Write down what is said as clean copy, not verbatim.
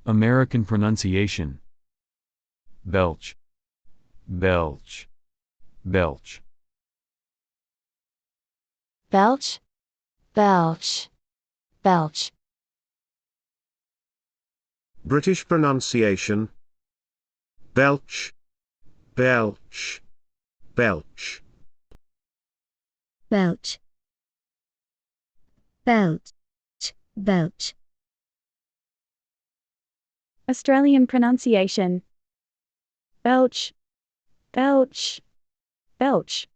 American pronunciation. Belch, belch, belch. Belch, belch, belch. British pronunciation. Belch, belch, belch. Belch, belch, belch. Australian pronunciation. Belch, belch, belch.